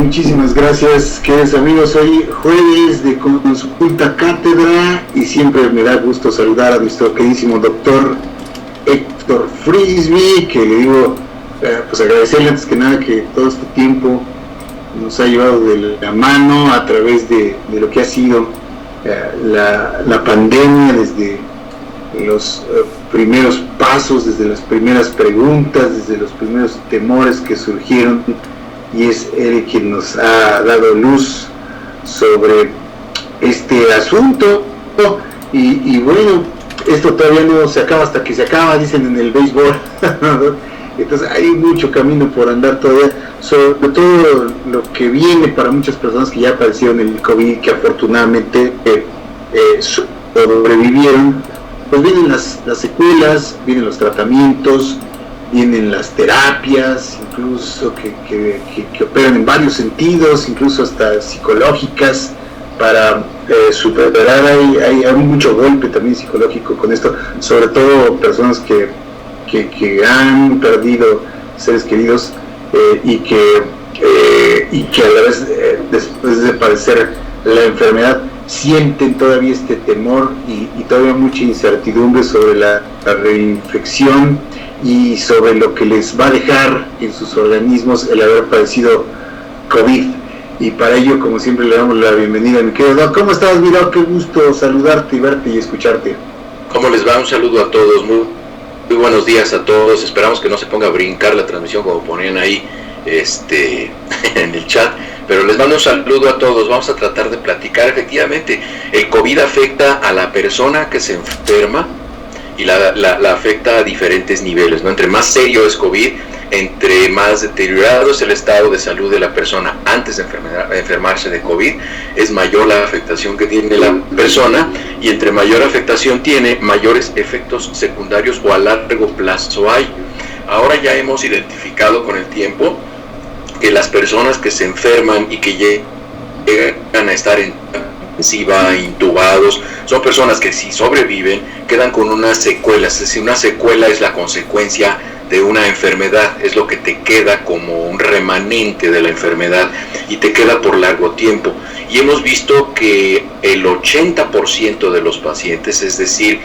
Muchísimas gracias, queridos amigos. Hoy jueves de Consulta Cátedra y siempre me da gusto saludar a nuestro queridísimo doctor Héctor Frisby, que le digo, pues agradecerle antes que nada que todo este tiempo nos ha llevado de la mano a través de lo que ha sido la pandemia, desde los primeros pasos, desde las primeras preguntas, desde los primeros temores que surgieron, y es él quien nos ha dado luz sobre este asunto. Y bueno, esto todavía no se acaba hasta que se acaba, dicen en el béisbol. Entonces hay mucho camino por andar todavía, sobre todo lo que viene para muchas personas que ya padecieron el COVID, que afortunadamente sobrevivieron. Pues vienen las secuelas, vienen los tratamientos, vienen las terapias, incluso que operan en varios sentidos, incluso hasta psicológicas, para superar. Hay mucho golpe también psicológico con esto, sobre todo personas que han perdido seres queridos y que a la vez, después de padecer la enfermedad, sienten todavía este temor y todavía mucha incertidumbre sobre la reinfección y sobre lo que les va a dejar en sus organismos el haber padecido COVID. Y para ello, como siempre, le damos la bienvenida a mi querido Doc. ¿Cómo estás, mi Doc? Qué gusto saludarte y verte y escucharte. ¿Cómo les va? Un saludo a todos, muy buenos días a todos. Esperamos que no se ponga a brincar la transmisión como ponían ahí en el chat, pero les mando un saludo a todos. Vamos a tratar de platicar. Efectivamente, el COVID afecta a la persona que se enferma y la afecta a diferentes niveles, ¿no? Entre más serio es COVID, entre más deteriorado es el estado de salud de la persona antes de enfermarse de COVID, es mayor la afectación que tiene la persona, y entre mayor afectación tiene, mayores efectos secundarios o a largo plazo hay. Ahora ya hemos identificado con el tiempo que las personas que se enferman y que llegan a estar en intensiva, intubados, son personas que si sobreviven quedan con unas secuelas. Es decir, una secuela es la consecuencia de una enfermedad, es lo que te queda como un remanente de la enfermedad y te queda por largo tiempo. Y hemos visto que el 80% de los pacientes, es decir,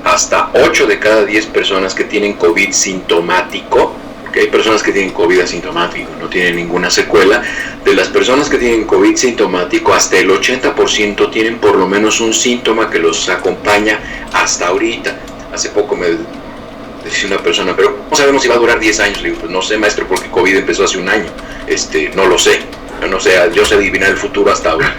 hasta 8 de cada 10 personas que tienen COVID sintomático, porque hay personas que tienen COVID asintomático, no tienen ninguna secuela, de las personas que tienen COVID sintomático, hasta el 80% tienen por lo menos un síntoma que los acompaña hasta ahorita. Hace poco me decía una persona, pero ¿cómo sabemos si va a durar 10 años? Le digo, pues no sé, maestro, porque COVID empezó hace un año, no lo sé, yo sé adivinar el futuro hasta ahora.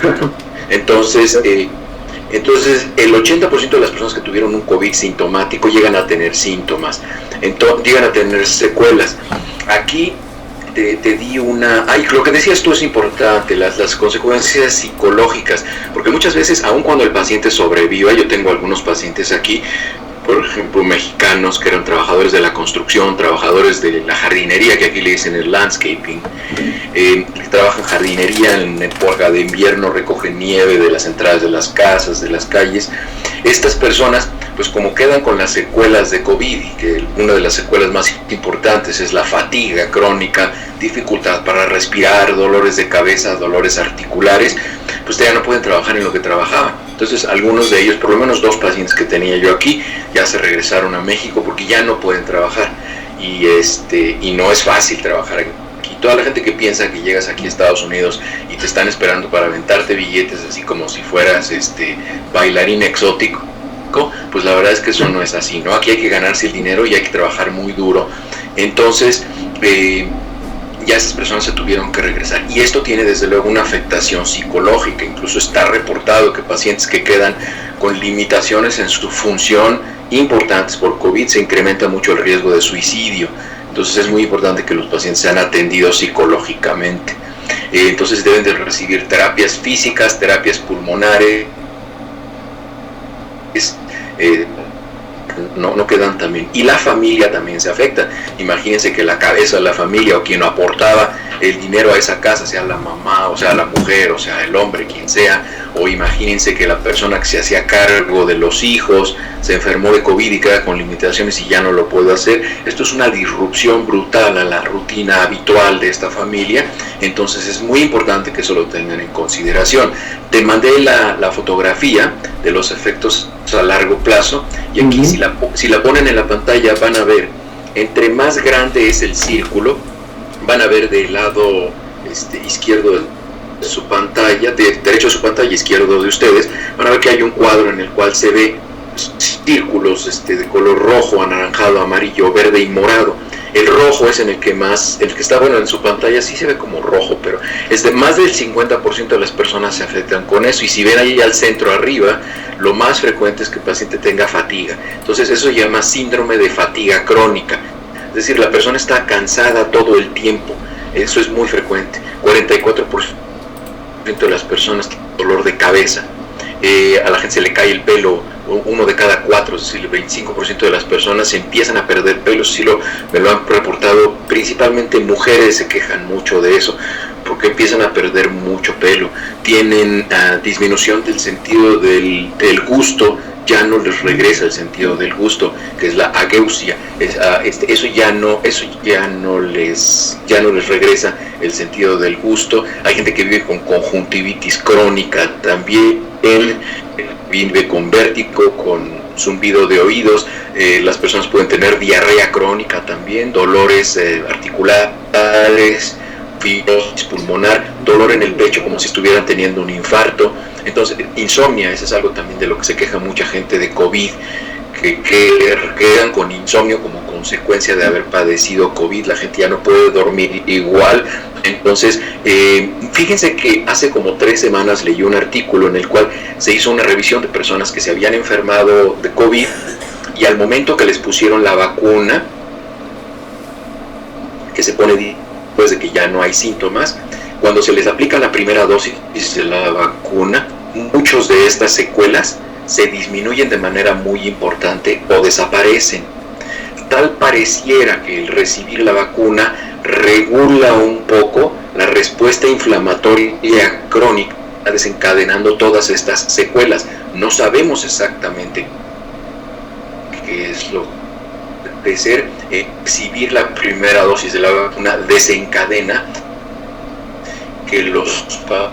Entonces el 80% de las personas que tuvieron un COVID sintomático llegan a tener síntomas, llegan a tener secuelas. Aquí te di lo que decías tú es importante, las consecuencias psicológicas, porque muchas veces, aun cuando el paciente sobreviva, yo tengo algunos pacientes aquí, por ejemplo, mexicanos que eran trabajadores de la construcción, trabajadores de la jardinería, que aquí le dicen el landscaping, que trabajan jardinería en época de invierno, recogen nieve de las entradas de las casas, de las calles. Estas personas, pues como quedan con las secuelas de COVID, y que una de las secuelas más importantes es la fatiga crónica, dificultad para respirar, dolores de cabeza, dolores articulares, pues ya no pueden trabajar en lo que trabajaban. Entonces algunos de ellos, por lo menos 2 pacientes que tenía yo aquí, ya se regresaron a México porque ya no pueden trabajar, y no es fácil trabajar aquí. Toda la gente que piensa que llegas aquí a Estados Unidos y te están esperando para aventarte billetes así como si fueras bailarín exótico, pues la verdad es que eso no es así, ¿no? Aquí hay que ganarse el dinero y hay que trabajar muy duro. Entonces ya esas personas se tuvieron que regresar, y esto tiene desde luego una afectación psicológica. Incluso está reportado que pacientes que quedan con limitaciones en su función importantes por COVID, se incrementa mucho el riesgo de suicidio. Entonces es muy importante que los pacientes sean atendidos psicológicamente. Entonces deben de recibir terapias físicas, terapias pulmonares, no quedan también. Y la familia también se afecta. Imagínense que la cabeza de la familia o quien aportaba el dinero a esa casa, sea la mamá, o sea la mujer, o sea el hombre, quien sea, o imagínense que la persona que se hacía cargo de los hijos se enfermó de COVID y queda con limitaciones y ya no lo puede hacer. Esto es una disrupción brutal a la rutina habitual de esta familia, entonces es muy importante que eso lo tengan en consideración. Te mandé la fotografía de los efectos a largo plazo, y aquí si la ponen en la pantalla van a ver, entre más grande es el círculo, van a ver del lado izquierdo de su pantalla, derecho de su pantalla, izquierdo de ustedes, van a ver que hay un cuadro en el cual se ve círculos de color rojo, anaranjado, amarillo, verde y morado. El rojo es el que está en su pantalla, sí se ve como rojo, pero es de más del 50% de las personas se afectan con eso. Y si ven ahí al centro arriba, lo más frecuente es que el paciente tenga fatiga. Entonces eso se llama síndrome de fatiga crónica. Es decir, la persona está cansada todo el tiempo. Eso es muy frecuente. 44% de las personas tienen dolor de cabeza. A la gente se le cae el pelo, 1 de cada 4, es decir, el 25% de las personas empiezan a perder pelo. Sí me lo han reportado, principalmente mujeres se quejan mucho de eso, porque empiezan a perder mucho pelo. Tienen disminución del sentido del gusto, ya no les regresa el sentido del gusto, que es la ageusia. Eso ya no les regresa el sentido del gusto. Hay gente que vive con conjuntivitis crónica también, vive con vértigo, con zumbido de oídos. Las personas pueden tener diarrea crónica también, dolores articulares, fibrosis pulmonar, dolor en el pecho como si estuvieran teniendo un infarto. Entonces, insomnia, eso es algo también de lo que se queja mucha gente de COVID, que quedan con insomnio como consecuencia de haber padecido COVID. La gente ya no puede dormir igual. Entonces, fíjense que hace como 3 semanas leí un artículo en el cual se hizo una revisión de personas que se habían enfermado de COVID, y al momento que les pusieron la vacuna, que se pone después de que ya no hay síntomas, cuando se les aplica la primera dosis de la vacuna, muchos de estas secuelas se disminuyen de manera muy importante o desaparecen. Tal pareciera que el recibir la vacuna regula un poco la respuesta inflamatoria crónica, desencadenando todas estas secuelas. No sabemos exactamente qué es lo que ser. Recibir la primera dosis de la vacuna desencadena que los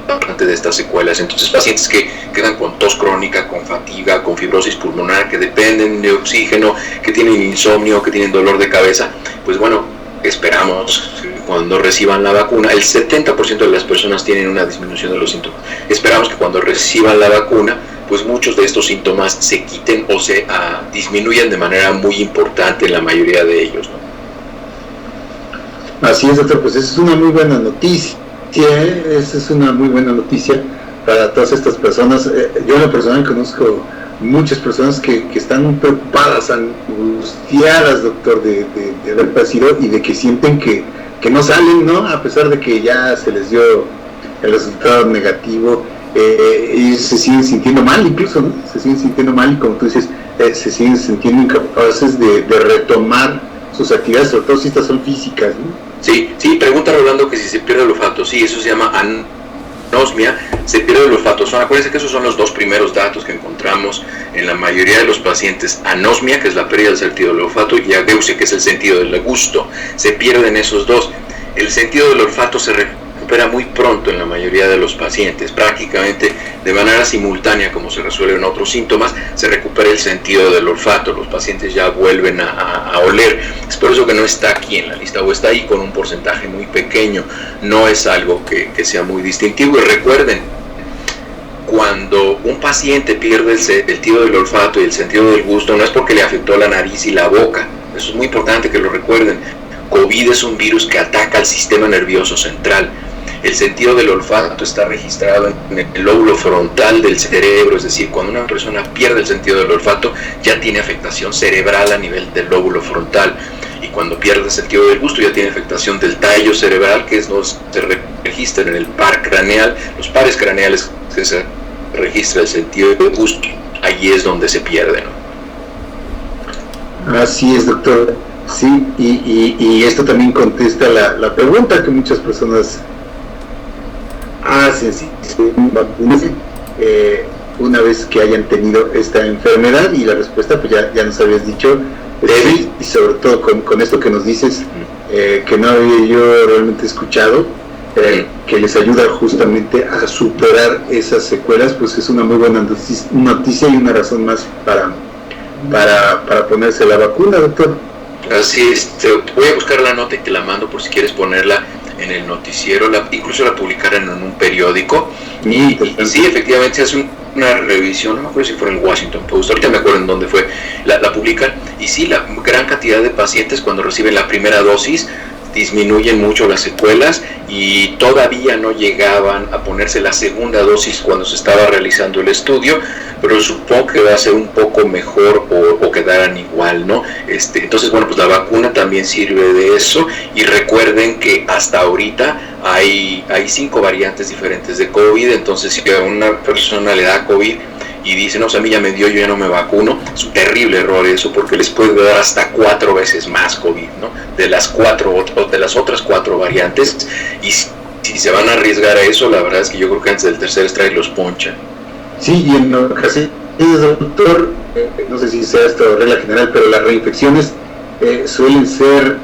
pacientes de estas secuelas. Entonces, pacientes que quedan con tos crónica, con fatiga, con fibrosis pulmonar, que dependen de oxígeno, que tienen insomnio, que tienen dolor de cabeza, pues bueno, esperamos que cuando reciban la vacuna, el 70% de las personas tienen una disminución de los síntomas. Esperamos que cuando reciban la vacuna, pues muchos de estos síntomas se quiten o se disminuyan de manera muy importante en la mayoría de ellos, ¿no? Así es, doctor, pues esa es una muy buena noticia. Esa es una muy buena noticia para todas estas personas. Yo en lo personal conozco muchas personas que están preocupadas, angustiadas, doctor, de haber padecido y de que sienten que no salen, ¿no? A pesar de que ya se les dio el resultado negativo, y se siguen sintiendo mal incluso, ¿no? Se siguen sintiendo mal y, como tú dices, se siguen sintiendo incapaces de retomar sus actividades, sobre todo si estas son físicas, ¿no? Sí, pregunta Rolando que si se pierde el olfato. Sí, eso se llama anosmia, se pierde el olfato. Acuérdense que esos son los 2 primeros datos que encontramos en la mayoría de los pacientes. Anosmia, que es la pérdida del sentido del olfato, y ageusia, que es el sentido del gusto. Se pierden esos 2. El sentido del olfato se recupera muy pronto en la mayoría de los pacientes, prácticamente de manera simultánea como se resuelven otros síntomas. Se recupera el sentido del olfato, los pacientes ya vuelven a oler. Es por eso que no está aquí en la lista, o está ahí con un porcentaje muy pequeño. No es algo que sea muy distintivo. Y recuerden, cuando un paciente pierde el sentido del olfato y el sentido del gusto, no es porque le afectó la nariz y la boca. Eso es muy importante que lo recuerden. COVID es un virus que ataca al sistema nervioso central. El sentido del olfato está registrado en el lóbulo frontal del cerebro, es decir, cuando una persona pierde el sentido del olfato, ya tiene afectación cerebral a nivel del lóbulo frontal. Y cuando pierde el sentido del gusto, ya tiene afectación del tallo cerebral, que no se registra en el par craneal, los pares craneales que se registra el sentido del gusto. Allí es donde se pierde, ¿no? Así es, doctor. Sí, y esto también contesta la pregunta que muchas personas hacen, si se vacunan una vez que hayan tenido esta enfermedad, y la respuesta pues ya nos habías dicho, sí, y sobre todo con esto que nos dices, que no había yo realmente escuchado, que les ayuda justamente a superar esas secuelas, pues es una muy buena noticia y una razón más para ponerse la vacuna, doctor. Así es, voy a buscar la nota y te la mando por si quieres ponerla en el noticiero, incluso la publicaron en un periódico, y sí, efectivamente se hace una revisión, no me acuerdo si fue en el Washington Post, ahorita me acuerdo en dónde fue, la publican, y sí, la gran cantidad de pacientes cuando reciben la primera dosis disminuyen mucho las secuelas, y todavía no llegaban a ponerse la segunda dosis cuando se estaba realizando el estudio, pero supongo que va a ser un poco mejor o quedarán igual, ¿no? Entonces, bueno, pues la vacuna también sirve de eso, y recuerden que hasta ahorita hay 5 variantes diferentes de COVID, entonces si a una persona le da COVID y dice, no, o sea, a mí ya me dio, yo ya no me vacuno, es un terrible error eso, porque les puede dar hasta 4 veces más COVID, ¿no? De las otras 4 variantes, y si se van a arriesgar a eso, la verdad es que yo creo que antes del tercer strike los ponchan. Sí, y en ocasiones, doctor, no sé si sea esto regla general, pero las reinfecciones suelen ser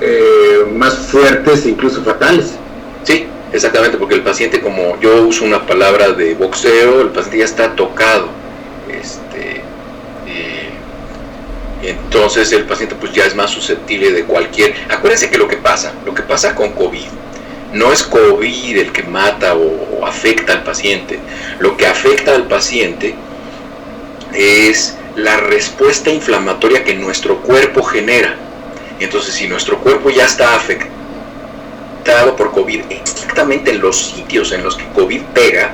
más fuertes e incluso fatales. Sí, exactamente, porque el paciente, como yo uso una palabra de boxeo, el paciente ya está tocado. Entonces el paciente pues ya es más susceptible de cualquier... Acuérdense que lo que pasa con COVID no es COVID el que mata o afecta al paciente. Lo que afecta al paciente es la respuesta inflamatoria que nuestro cuerpo genera. Entonces, si nuestro cuerpo ya está afectado por COVID exactamente en los sitios en los que COVID pega,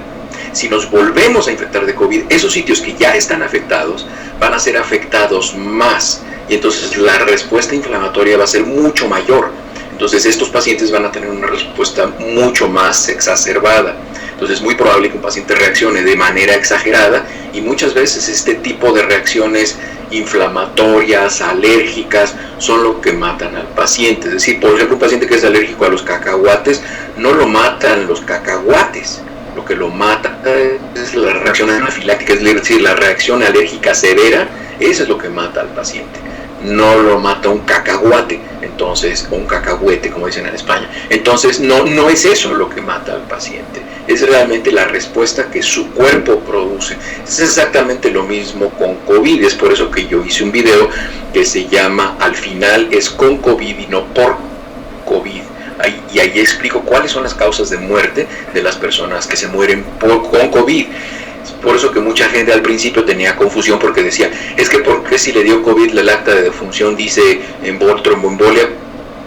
si nos volvemos a infectar de COVID, esos sitios que ya están afectados van a ser afectados más, y entonces la respuesta inflamatoria va a ser mucho mayor. Entonces estos pacientes van a tener una respuesta mucho más exacerbada. Entonces es muy probable que un paciente reaccione de manera exagerada, y muchas veces este tipo de reacciones inflamatorias, alérgicas, son lo que matan al paciente. Es decir, por ejemplo, un paciente que es alérgico a los cacahuates, no lo matan los cacahuates. Lo que lo mata es la reacción anafiláctica, es decir, la reacción alérgica severa. Eso es lo que mata al paciente. No lo mata un cacahuate, entonces, o un cacahuete, como dicen en España. Entonces, no es eso lo que mata al paciente. Es realmente la respuesta que su cuerpo produce. Es exactamente lo mismo con COVID. Es por eso que yo hice un video que se llama Al final es con COVID y no por COVID. Y ahí explico cuáles son las causas de muerte de las personas que se mueren con COVID. Es por eso que mucha gente al principio tenía confusión, porque decía, es que ¿por qué si le dio COVID el acta de defunción dice tromboembolia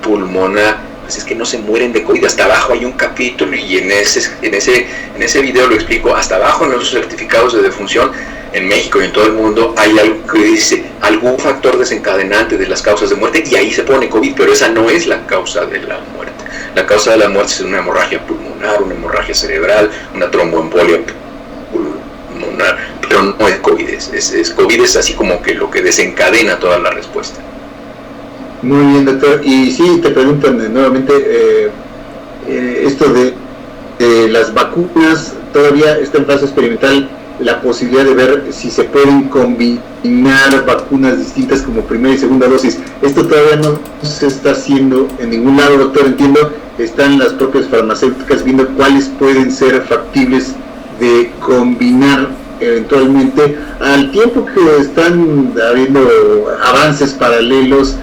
pulmonar? Pues es que no se mueren de COVID. Hasta abajo hay un capítulo, y en ese video lo explico. Hasta abajo en los certificados de defunción en México y en todo el mundo hay algo que dice algún factor desencadenante de las causas de muerte, y ahí se pone COVID, pero esa no es la causa de la muerte. La causa de la muerte es una hemorragia pulmonar, una hemorragia cerebral, una tromboembolia pulmonar, pero no es COVID. COVID es así como que lo que desencadena toda la respuesta. Muy bien, doctor. Y sí, te preguntan nuevamente esto de las vacunas. Todavía está en fase experimental la posibilidad de ver si se pueden combinar vacunas distintas como primera y segunda dosis. Esto todavía no se está haciendo en ningún lado, doctor, entiendo. Están las propias farmacéuticas viendo cuáles pueden ser factibles de combinar eventualmente, al tiempo que están habiendo avances paralelos.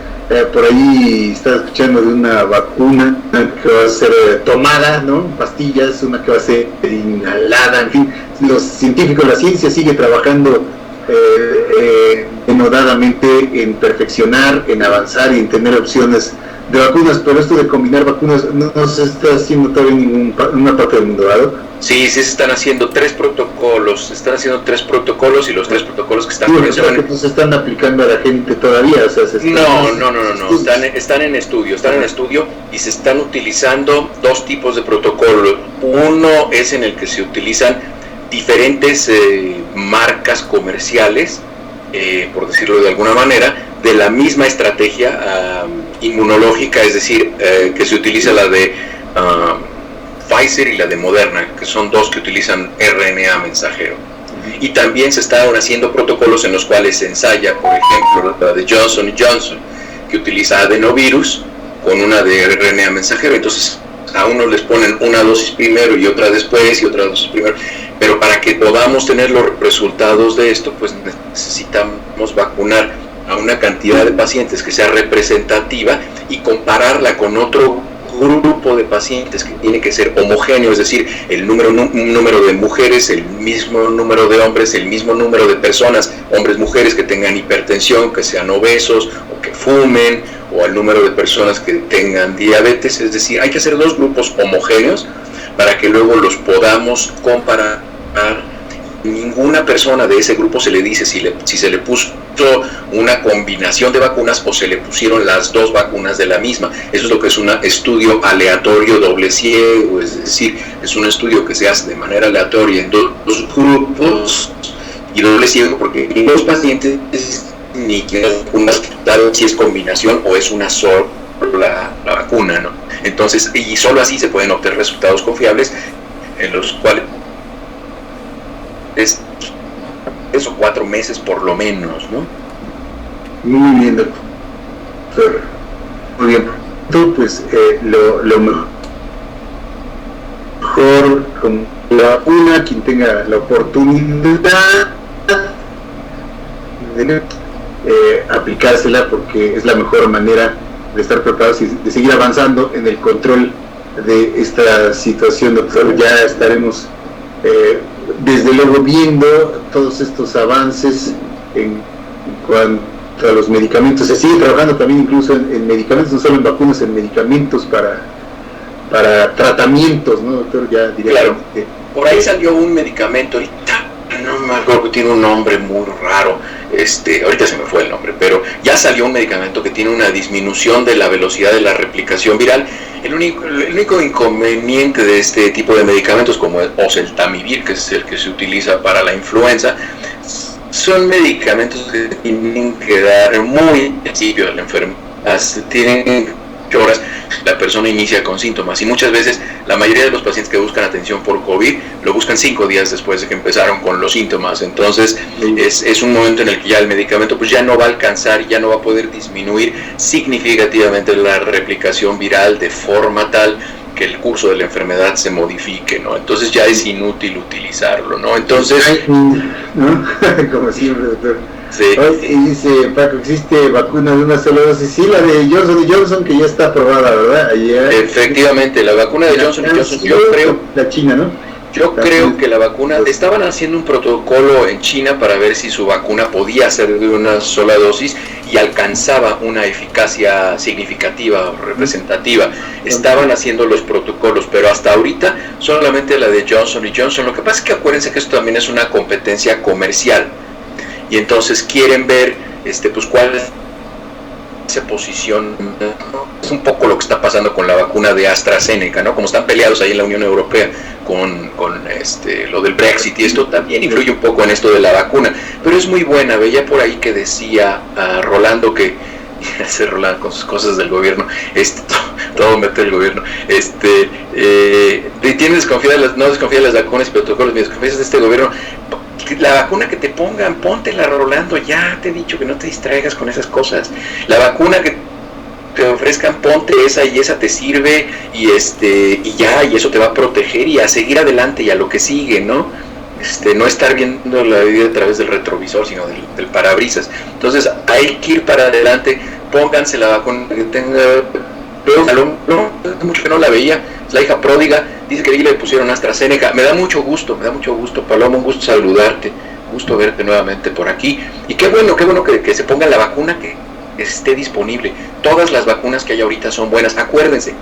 Por ahí estaba escuchando de una vacuna que va a ser tomada, ¿no? Pastillas, una que va a ser inhalada, en fin, los científicos, la ciencia sigue trabajando denodadamente en perfeccionar, en avanzar y en tener opciones de vacunas, pero esto de combinar vacunas no se está haciendo todavía en ninguna parte del mundo, ¿verdad? Sí, se están haciendo 3 protocolos, y los 3 protocolos que están... Sí, no se están aplicando a la gente todavía, o sea, no, están en estudio, y se están utilizando 2 tipos de protocolos. Uno es en el que se utilizan diferentes marcas comerciales, por decirlo de alguna manera, de la misma estrategia inmunológica, es decir, que se utiliza la de Pfizer y la de Moderna, que son dos que utilizan RNA mensajero. Y también se están haciendo protocolos en los cuales se ensaya, por ejemplo, la de Johnson & Johnson, que utiliza adenovirus con una de RNA mensajero. Entonces a unos les ponen una dosis primero y otra después y otra dosis primero, pero para que podamos tener los resultados de esto, pues necesitamos vacunar a una cantidad de pacientes que sea representativa y compararla con otro grupo de pacientes que tiene que ser homogéneo, es decir, un número de mujeres, el mismo número de hombres, el mismo número de personas, hombres, mujeres que tengan hipertensión, que sean obesos o que fumen, o al número de personas que tengan diabetes. Es decir, hay que hacer dos grupos homogéneos para que luego los podamos comparar. Ninguna persona de ese grupo se le dice si se le puso una combinación de vacunas o se le pusieron las dos vacunas de la misma. Eso es lo que es un estudio aleatorio doble ciego, es decir, es un estudio que se hace de manera aleatoria en dos grupos y doble ciego, porque los pacientes ni que las vacunas, claro, si es combinación o es una sola la vacuna, ¿no? Entonces, y solo así se pueden obtener resultados confiables en los cuales es 3 o 4 meses por lo menos, ¿no? Muy bien, doctor. Muy bien. Pues lo mejor con la vacuna, quien tenga la oportunidad de aplicársela, porque es la mejor manera de estar preparados y de seguir avanzando en el control de esta situación, doctor. Ya estaremos desde luego viendo todos estos avances en cuanto a los medicamentos. Se sigue trabajando también incluso en medicamentos, no solo en vacunas, en medicamentos para tratamientos, ¿no, doctor? Ya directamente. Claro. Por ahí salió un medicamento, ahorita no me acuerdo, que tiene un nombre muy raro, ahorita se me fue el nombre, pero ya salió un medicamento que tiene una disminución de la velocidad de la replicación viral. El único inconveniente de este tipo de medicamentos, como el oseltamivir, que es el que se utiliza para la influenza, son medicamentos que tienen que dar muy al principio de la enfermedad, tienen horas la persona inicia con síntomas, y muchas veces la mayoría de los pacientes que buscan atención por COVID lo buscan 5 días después de que empezaron con los síntomas. Entonces es un momento en el que ya el medicamento pues ya no va a alcanzar, ya no va a poder disminuir significativamente la replicación viral de forma tal que el curso de la enfermedad se modifique, ¿no? Entonces ya es inútil utilizarlo, ¿no? Entonces, ¿no? Como siempre, doctor. Sí. Y dice Paco, ¿existe vacuna de una sola dosis? Sí, la de Johnson & Johnson, que ya está aprobada, ¿verdad? Ayer. Efectivamente, la vacuna de Johnson & Johnson, yo creo... La China, ¿no? Yo creo que la vacuna, estaban haciendo un protocolo en China para ver si su vacuna podía ser de una sola dosis y alcanzaba una eficacia significativa o representativa. Estaban haciendo los protocolos, pero hasta ahorita solamente la de Johnson & Johnson. Lo que pasa es que acuérdense que esto también es una competencia comercial, y entonces quieren ver pues cuál se posiciona. Es un poco lo que está pasando con la vacuna de AstraZeneca, ¿no? Como están peleados ahí en la Unión Europea con lo del Brexit, y esto también influye un poco en esto de la vacuna, pero es muy buena. Veía por ahí que decía Rolando que hace Rolando con sus cosas del gobierno, todo mete el gobierno, no desconfía de las vacunas y protocolos, ni desconfías de este gobierno. La vacuna que te pongan, póntela, Rolando, ya te he dicho que no te distraigas con esas cosas. La vacuna que te ofrezcan, ponte esa, y esa te sirve, y ya, y eso te va a proteger, y a seguir adelante y a lo que sigue, ¿no? No estar viendo la vida a través del retrovisor, sino del parabrisas. Entonces hay que ir para adelante. Pónganse la vacuna que tenga. Mucho que no la veía, es la hija pródiga, dice que ahí le pusieron AstraZeneca. Me da mucho gusto, Paloma, un gusto saludarte, gusto verte nuevamente por aquí, y qué bueno que se ponga la vacuna que esté disponible. Todas las vacunas que hay ahorita son buenas. Acuérdense,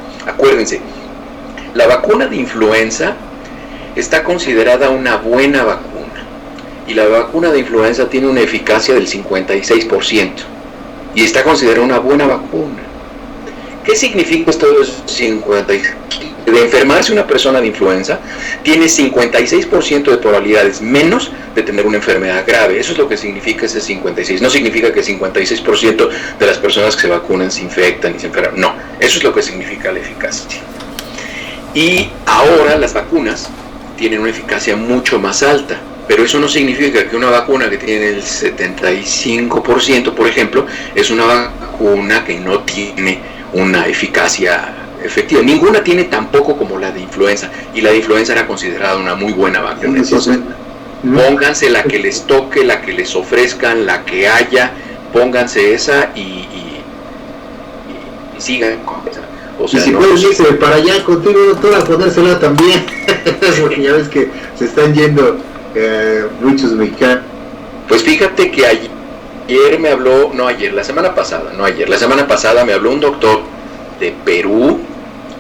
la vacuna de influenza está considerada una buena vacuna, y la vacuna de influenza tiene una eficacia del 56%, y está considerada una buena vacuna. ¿Qué significa esto de 56%? de enfermarse una persona de influenza, tiene 56% de probabilidades menos de tener una enfermedad grave. Eso es lo que significa ese 56. No significa que 56% de las personas que se vacunan se infectan y se enferman. No, eso es lo que significa la eficacia. Y ahora las vacunas tienen una eficacia mucho más alta, pero eso no significa que una vacuna que tiene el 75%, por ejemplo, es una vacuna que no tiene una eficacia efectiva. Ninguna tiene tampoco como la de influenza, y la de influenza era considerada una muy buena vacuna. Entonces, pónganse la que les toque, la que les ofrezcan, la que haya, pónganse esa y sigan con esa. O sea, y si no, puedes irse para allá contigo, doctor, a ponérsela también, porque ya ves que se están yendo muchos mexicanos. Pues fíjate que ayer me habló, la semana pasada me habló un doctor de Perú,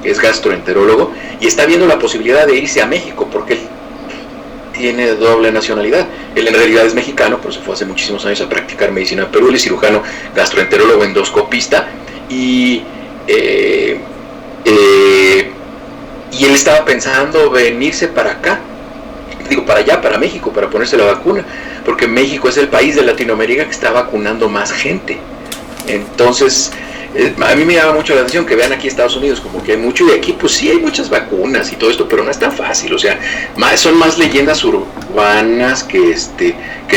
que es gastroenterólogo, y está viendo la posibilidad de irse a México, porque él tiene doble nacionalidad. Él en realidad es mexicano, pero se fue hace muchísimos años a practicar medicina en Perú. Él es cirujano, gastroenterólogo, endoscopista, y él estaba pensando venirse para acá, para allá, para México, para ponerse la vacuna, porque México es el país de Latinoamérica que está vacunando más gente. Entonces, a mí me llama mucho la atención que vean aquí Estados Unidos como que hay mucho, y aquí pues sí hay muchas vacunas y todo esto, pero no es tan fácil. O sea, son más leyendas urbanas que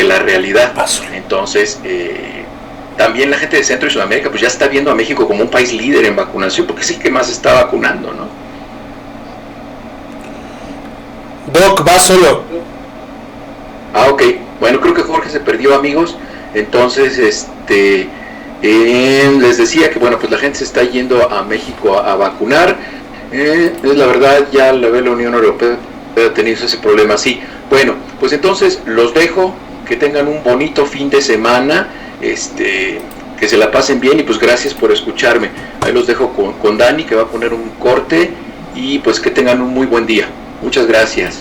la realidad. Entonces, también la gente de Centro y Sudamérica pues ya está viendo a México como un país líder en vacunación, porque es el que más está vacunando, ¿no? Doc, va solo. Ok. Bueno, creo que Jorge se perdió, amigos. Entonces, les decía que bueno, pues la gente se está yendo a México a vacunar. Es la verdad, ya la Unión Europea ha tenido ese problema así. Bueno, pues entonces los dejo, que tengan un bonito fin de semana, que se la pasen bien, y pues gracias por escucharme. Ahí los dejo con Dani, que va a poner un corte, y pues que tengan un muy buen día. Muchas gracias.